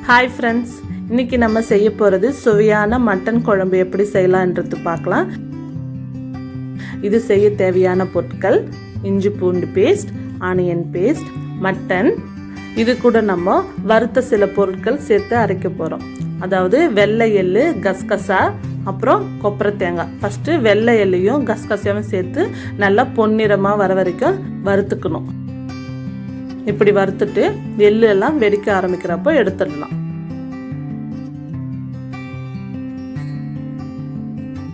Hi friends, இன்னைக்கு நம்ம செய்ய போகிறது சுவையான மட்டன் குழம்பு எப்படி செய்யலான்றது பார்க்கலாம். இது செய்ய தேவையான பொருட்கள்: இஞ்சி பூண்டு பேஸ்ட், ஆனியன் பேஸ்ட், மட்டன். இது கூட நம்ம வறுத்த சில பொருட்கள் சேர்த்து அரைக்க போகிறோம். அதாவது வெள்ளை எள்ளு, கசகசா, அப்புறம் கொப்பரை தேங்காய். ஃபஸ்ட்டு வெள்ளை எள்ளையும் கசகசாவும் சேர்த்து நல்லா பொன்னிறமாக வர வரைக்கும் வறுத்துக்கணும். இப்படி வறுத்துட்டு எள்ளு எல்லாம் வெடிக்க ஆரம்பிக்கிறப்போ எடுத்துடலாம்.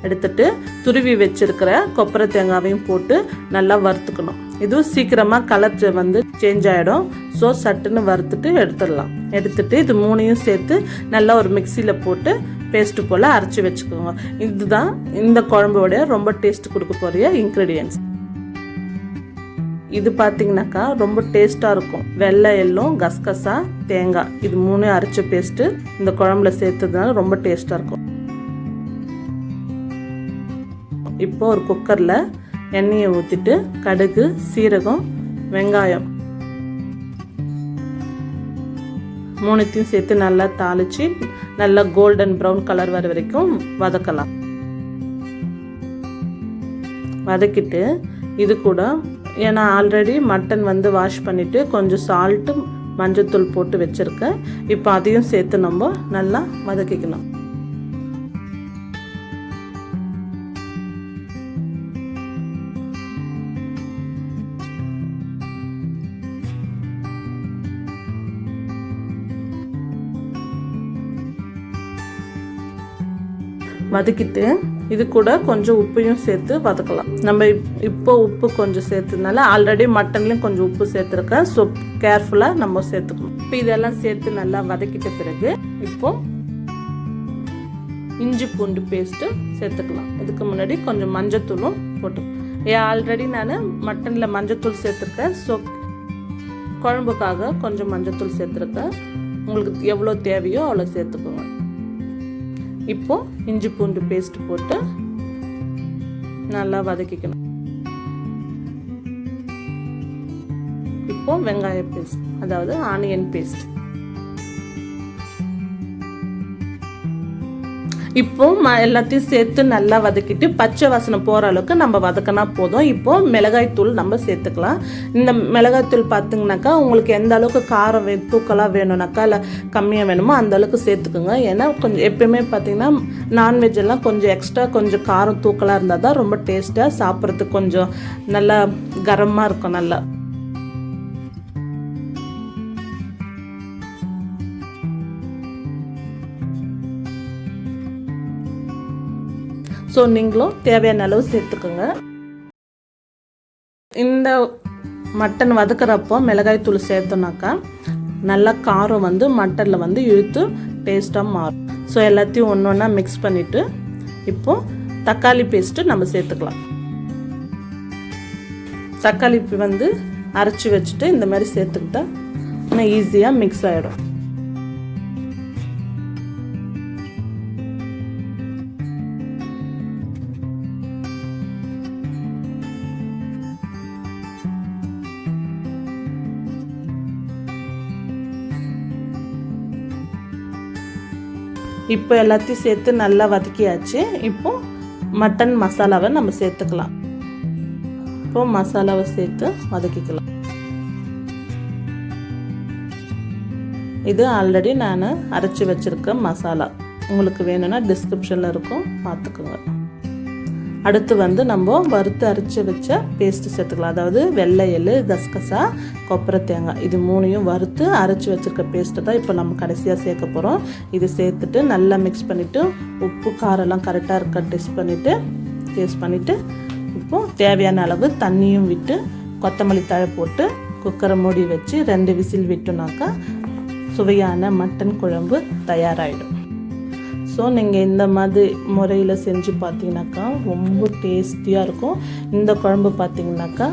எடுத்துட்டு துருவி வச்சிருக்கிற கொப்பரை தேங்காவையும் போட்டு நல்லா வறுத்துக்கணும். இதுவும் சீக்கிரமாக கலர் சேஞ்ச் ஆகிடும். ஸோ சட்டுன்னு வறுத்துட்டு எடுத்துடலாம். எடுத்துட்டு இது மூணையும் சேர்த்து நல்லா ஒரு மிக்சியில் போட்டு பேஸ்ட்டு போல் அரைச்சி வச்சுக்கோங்க. இதுதான் இந்த குழம்போடைய ரொம்ப டேஸ்ட் கொடுக்க போகிற இன்க்ரீடியன்ட்ஸ். இது பார்த்தீங்கன்னாக்கா ரொம்ப டேஸ்ட்டாக இருக்கும். வெள்ளை எள்ளும் கசகசா தேங்காய் இது மூணையும் அரைச்ச பேஸ்ட்டு இந்த குழம்புல சேர்த்ததுனால ரொம்ப டேஸ்ட்டாக இருக்கும். இப்போ ஒரு குக்கரில் எண்ணெயை ஊற்றிட்டு கடுகு, சீரகம், வெங்காயம் மூணுத்தையும் சேர்த்து நல்லா தாளித்து நல்லா கோல்டன் ப்ரௌன் கலர் வர வரைக்கும் வதக்கலாம். வதக்கிட்டு இது கூட, ஏன்னா ஆல்ரெடி மட்டன் வாஷ் பண்ணிவிட்டு கொஞ்சம் சால்ட்டு மஞ்சத்தூள் போட்டு வச்சுருக்கேன். இப்போ அதையும் சேர்த்து நம்ம நல்லா வதக்கிக்கணும். வதக்கிட்டு இது கூட கொஞ்சம் உப்பையும் சேர்த்து வதக்கலாம். நம்ம இப்போ உப்பு கொஞ்சம் சேர்த்ததுனால ஆல்ரெடி மட்டன்லேயும் கொஞ்சம் உப்பு சேர்த்துருக்கேன். ஸோ கேர்ஃபுல்லாக நம்ம சேர்த்துக்கணும். இப்போ இதெல்லாம் சேர்த்து நல்லா வதக்கிட்ட பிறகு இப்போ இஞ்சி பூண்டு பேஸ்ட்டு சேர்த்துக்கலாம். இதுக்கு முன்னாடி கொஞ்சம் மஞ்சத்தூளும் போட்டு, ஆல்ரெடி நான் மட்டனில் மஞ்சத்தூள் சேர்த்துருக்கேன். ஸோ குழம்புக்காக கொஞ்சம் மஞ்சத்தூள் சேர்த்துருக்கேன். உங்களுக்கு எவ்வளோ தேவையோ அவ்வளோ சேர்த்துக்கோங்க. இப்போ இஞ்சி பூண்டு பேஸ்ட் போட்டு நல்லா வதக்கிக்கணும். இப்போ வெங்காய பேஸ்ட், அதாவது ஆனியன் பேஸ்ட். இப்போ எல்லாத்தையும் சேர்த்து நல்லா வதக்கிட்டு பச்சை வாசனை போகிற அளவுக்கு நம்ம வதக்கினா போதும். இப்போ மிளகாய்த்தூள் நம்ம சேர்த்துக்கலாம். இந்த மிளகாய்த்தூள் பார்த்திங்கனாக்கா உங்களுக்கு எந்த அளவுக்கு காரம் தூக்கலாக வேணும்னாக்கா இல்லை கம்மியாக வேணுமோ அந்த அளவுக்கு சேர்த்துக்குங்க. ஏன்னா கொஞ்சம் எப்பயுமே பார்த்திங்கன்னா நான்வெஜ் எல்லாம் கொஞ்சம் எக்ஸ்ட்ரா கொஞ்சம் காரம் தூக்கலாக இருந்தால் தான் ரொம்ப டேஸ்ட்டாக சாப்பிட்றதுக்கு கொஞ்சம் நல்லா கரமாக இருக்கும். நல்லா ஸோ நீங்களும் தேவையான அளவு சேர்த்துக்கோங்க. இந்த மட்டன் வதக்கிறப்போ மிளகாய் தூள் சேர்த்தோன்னாக்கா நல்லா காரம் மட்டனில் இழுத்து டேஸ்ட்டாக மாறும். ஸோ எல்லாத்தையும் ஒன்று ஒன்றா மிக்ஸ் பண்ணிவிட்டு இப்போது தக்காளி பேஸ்ட்டு நம்ம சேர்த்துக்கலாம். தக்காளி அரைச்சி வச்சுட்டு இந்த மாதிரி சேர்த்துக்கிட்டா இன்னும் ஈஸியாக மிக்ஸ் ஆகிடும். இப்போ எல்லாத்தையும் சேர்த்து நல்லா வதக்கியாச்சு. இப்போ மட்டன் மசாலாவை நம்ம சேர்த்துக்கலாம். இப்போ மசாலாவை சேர்த்து வதக்கிக்கலாம். இது ஆல்ரெடி நான் அரைச்சி வச்சுருக்க மசாலா. உங்களுக்கு வேணும்னா டிஸ்கிரிப்ஷனில் இருக்கும், பார்த்துக்குங்க. அடுத்து நம்ம வறுத்து அரைச்சி வச்ச பேஸ்ட்டு சேர்த்துக்கலாம். அதாவது வெள்ளை எள்ளு, கசகசா, கொப்பரை தேங்காய் இது மூணையும் வறுத்து அரைச்சி வச்சுருக்க பேஸ்ட்டு தான் இப்போ நம்ம கடைசியாக சேர்க்க போகிறோம். இது சேர்த்துட்டு நல்லா மிக்ஸ் பண்ணிவிட்டு உப்பு காரெல்லாம் கரெக்டாக இருக்க டேஸ்ட் பண்ணிவிட்டு இப்போது தேவையான அளவு தண்ணியும் விட்டு கொத்தமல்லி தழை போட்டு குக்கரை மூடி வச்சு 2 விசில் விட்டோனாக்கா சுவையான மட்டன் குழம்பு தயாராகிடும். ஸோ நீங்கள் இந்த மாதிரி முறையில் செஞ்சு பார்த்தீங்கன்னாக்கா ரொம்ப டேஸ்டியாக இருக்கும். இந்த குழம்பு பார்த்தீங்கன்னாக்கா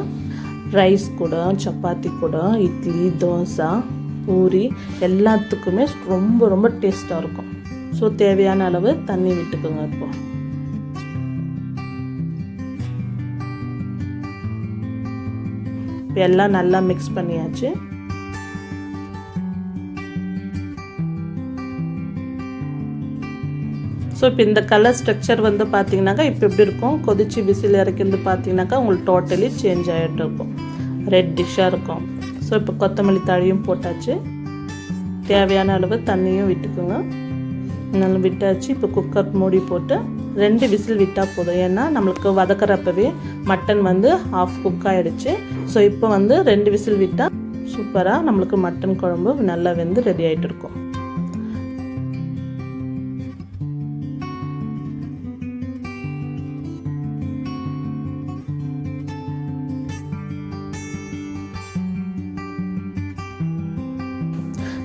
ரைஸ் கூட, சப்பாத்தி கூட, இட்லி, தோசை, பூரி எல்லாத்துக்குமே ரொம்ப ரொம்ப டேஸ்ட்டாக இருக்கும். ஸோ தேவையான அளவு தண்ணி விட்டுக்கோங்க. இப்போ எல்லாம் நல்லா மிக்ஸ் பண்ணியாச்சு. ஸோ இப்போ இந்த கலர் ஸ்ட்ரக்சர் வந்து பார்த்திங்கனாக்கா இப்போ எப்படி இருக்கும், கொதிச்சு விசில் இறக்கிந்து பார்த்திங்கனாக்கா உங்களுக்கு டோட்டலி சேஞ்ச் ஆகிட்டு இருக்கும், ரெட் டிஷ்ஷாக இருக்கும். ஸோ இப்போ கொத்தமல்லி தழையும் போட்டாச்சு, தேவையான அளவு தண்ணியும் விட்டுக்குங்க. நல்லா விட்டாச்சு. இப்போ குக்கர் மூடி போட்டு 2 விசில் விட்டால் போதும். ஏன்னா நம்மளுக்கு வதக்கிறப்பவே மட்டன் வந்து ஹாஃப் குக் ஆகிடுச்சு. ஸோ இப்போ வந்து 2 விசில் விட்டால் சூப்பராக நம்மளுக்கு மட்டன் குழம்பு நல்லா வெந்து ரெடி ஆகிட்டு இருக்கும்.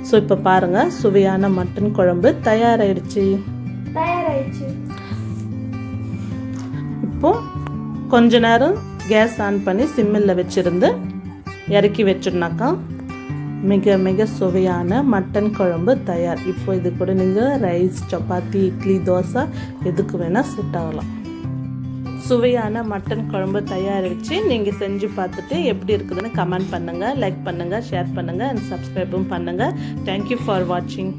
ஸோ இப்போ பாருங்கள், சுவையான மட்டன் குழம்பு தயாராகிடுச்சு. இப்போது கொஞ்ச நேரம் கேஸ் ஆன் பண்ணி சிம்மில் வச்சுருந்து இறக்கி வச்சுருனாக்கா மிக மிக சுவையான மட்டன் குழம்பு தயார். இப்போ இது கூட நீங்கள் ரைஸ், சப்பாத்தி, இட்லி, தோசை எதுக்கு வேணால் செட் ஆகலாம். சுவையான மட்டன் குழம்பு தயாரிச்சு நீங்கள் செஞ்சு பார்த்துட்டு எப்படி இருக்குதுன்னு கமெண்ட் பண்ணுங்கள், லைக் பண்ணுங்கள், ஷேர் பண்ணுங்கள் அண்ட் சப்ஸ்கிரைபும் பண்ணுங்கள். தேங்க்யூ ஃபார் வாட்சிங்.